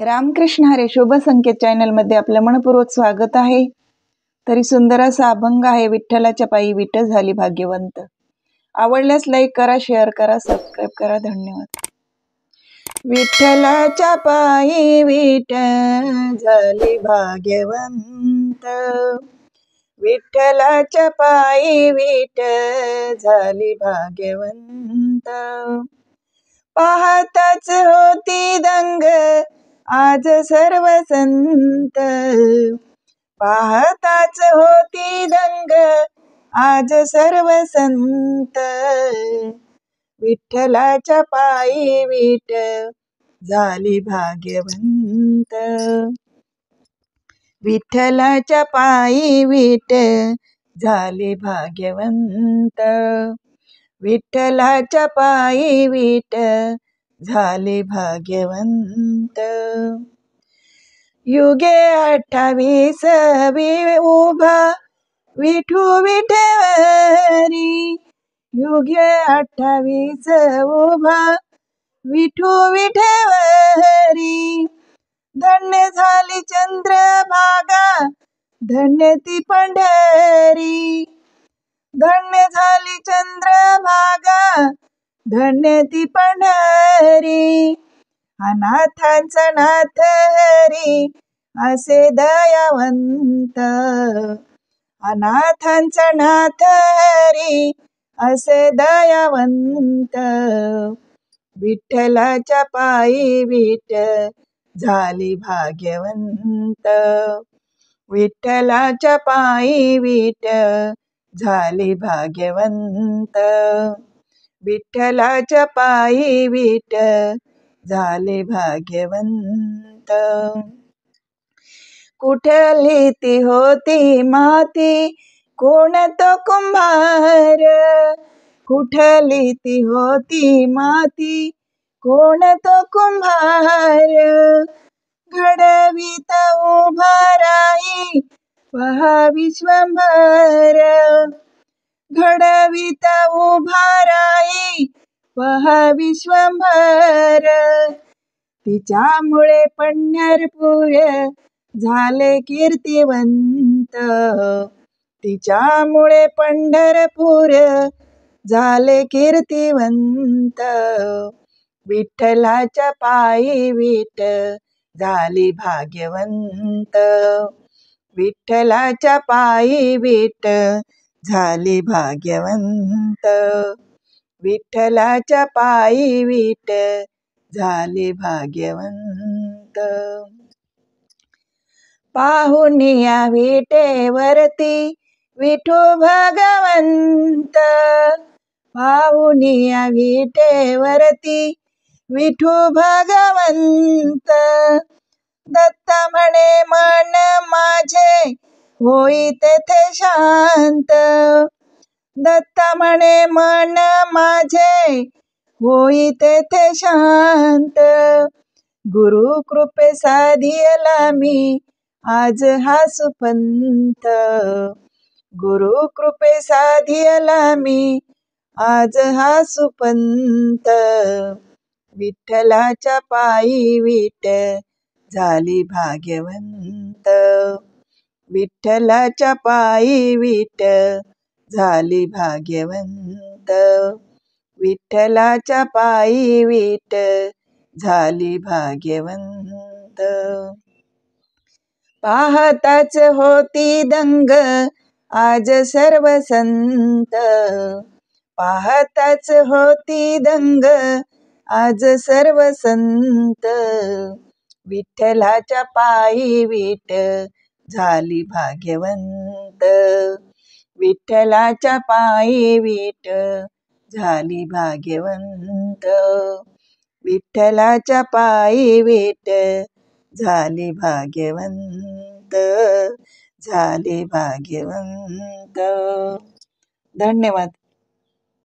रामकृष्ण हरे. शुभ संकेत चॅनल मध्ये आपलं मनपूर्वक स्वागत आहे. तरी सुंदर असा अभंग आहे. विठ्ठलाच्या पायी विठ्ठल झाली भाग्यवंत. आवडल्यास लाईक करा, शेअर करा, सबस्क्राईब करा. धन्यवाद. विठ्ठलाच्या पायी विठ्ठल झाली भाग्यवंत. विठ्ठलाच्या पायी विठ्ठल झाली भाग्यवंत. पाहताच होती दंग आज सर्व संत. पाहताच होती दंग आज सर्व संत. विठ्ठलाच्या पायी विठ्ठल झाली भाग्यवंत. विठ्ठलाच्या पायी विठ्ठल झाली भाग्यवंत. विठ्ठलाच्या पायी विठ्ठल झाले भाग्यवंत. युगे 28 उभा विठू विठेवरी. युगे 28 उभा विठू विठेवरी. धन्य झाली चंद्रभागा धन्य ती पंढरी. धन्य झाली चंद्रभागा धन्य ती पंढरी. अनाथांचा नाथ हरी असे दयावंत. अनाथांचा नाथ हरी असे दयावंत. विठ्ठलाच्या पायी विठ्ठल झाली भाग्यवंत. विठ्ठलाच्या पायी विठ्ठल झाली भाग्यवंत. विठ्ठलाच्या पायी विठ्ठल झाले भाग्यवंत. कुठली ती होती माती कोण तो कुंभार. कुठली ती होती माती कोण तो कुंभार. घडवीत उभा राही पहा विश्वंभर. घडवीत उभा राही पहा विश्वंभर. तिच्यामुळे पंढरपूर झाले कीर्तिवंत. तिच्यामुळे पंढरपूर झाले कीर्तिवंत. विठ्ठलाच्या पायी विठ्ठल झाली भाग्यवंत. विठ्ठलाच्या पायी विठ्ठल झाली भाग्यवंत. विठ्ठलाच्या पायी विठ्ठल झाली भाग्यवंत. पाहुनिया विटेवरती विठू भगवंत. पाहुनिया विटेवरती विठू भगवंत. दत्त म्हणे मन माझे होई तेथे शांत. दत्त म्हणे मन माझे होई तेथे शांत. गुरु कृपे साधियला मी आज हा सुपंथ. गुरु कृपे साधियला मी आज हा सुपंथ. विठ्ठलाच्या पायी विठ्ठल झाली भाग्यवंत. विठ्ठलाच्या पायी विठ्ठल झाली भाग्यवंत. विठ्ठलाच्या पायी विठ्ठल झाली भाग्यवंत. पाहताच होती दंग आज सर्व संत. पाहताच होती दंग आज सर्व संत. विठ्ठलाच्या पायी विठ्ठल झाली भाग्यवंत. विठ्ठलाच्या पायी विठ्ठल झाली भाग्यवंत. विठ्ठलाच्या पायी विठ्ठल झाली भाग्यवंत. झाली भाग्यवंत. धन्यवाद.